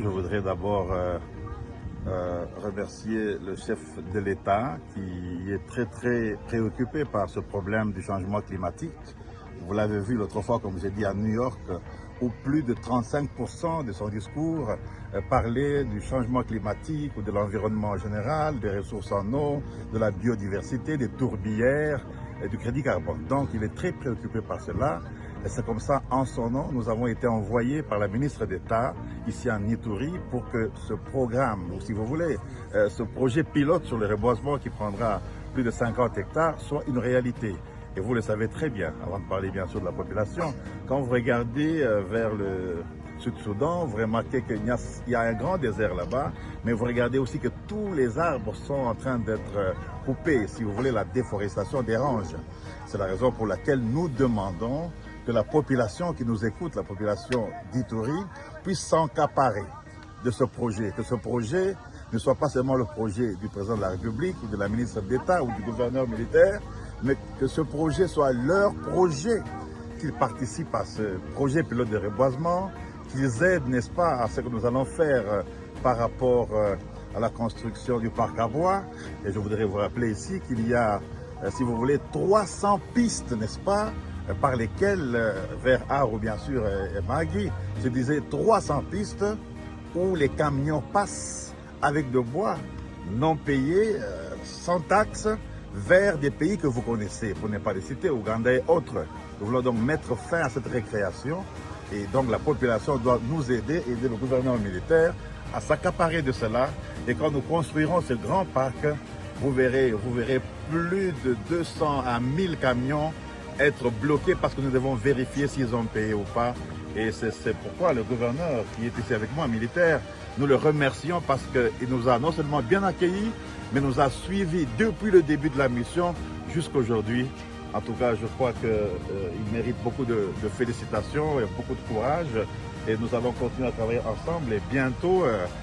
je voudrais d'abord remercier le chef de l'État qui est très préoccupé par ce problème du changement climatique. Vous l'avez vu l'autre fois, comme j'ai dit, à New York, où plus de 35% de son discours parlait du changement climatique ou de l'environnement en général, des ressources en eau, de la biodiversité, des tourbières et du crédit carbone. Donc il est très préoccupé par cela. Et c'est comme ça, en son nom, nous avons été envoyés par la ministre d'État ici en Ituri pour que ce programme, ou si vous voulez, ce projet pilote sur le reboisement qui prendra plus de 50 hectares soit une réalité. Et vous le savez très bien, avant de parler bien sûr de la population, quand vous regardez vers le Sud-Soudan, vous remarquez qu'il y a un grand désert là-bas, mais vous regardez aussi que tous les arbres sont en train d'être coupés. Si vous voulez, la déforestation dérange. C'est la raison pour laquelle nous demandons que la population qui nous écoute, la population d'Ituri, puisse s'encaparer de ce projet, que ce projet ne soit pas seulement le projet du président de la République ou de la ministre d'État ou du gouverneur militaire, mais que ce projet soit leur projet, qu'ils participent à ce projet pilote de reboisement, qu'ils aident, n'est-ce pas, à ce que nous allons faire par rapport à la construction du parc à bois. Et je voudrais vous rappeler ici qu'il y a, si vous voulez, 300 pistes, n'est-ce pas, par lesquelles, vers Arro bien sûr et Magui, je disais 300 pistes où les camions passent avec de bois non payés, sans taxes, vers des pays que vous connaissez, pour ne pas les citer, Ouganda et autres. Nous voulons donc mettre fin à cette récréation et donc la population doit nous aider le gouvernement militaire à s'accaparer de cela. Et quand nous construirons ce grand parc, vous verrez plus de 200 à 1000 camions être bloqués parce que nous devons vérifier s'ils ont payé ou pas. Et c'est pourquoi le gouverneur qui est ici avec moi, militaire, nous le remercions parce qu'il nous a non seulement bien accueillis, mais nous a suivis depuis le début de la mission jusqu'à aujourd'hui. En tout cas, je crois qu'il mérite beaucoup de félicitations et beaucoup de courage. Et nous allons continuer à travailler ensemble. Et bientôt,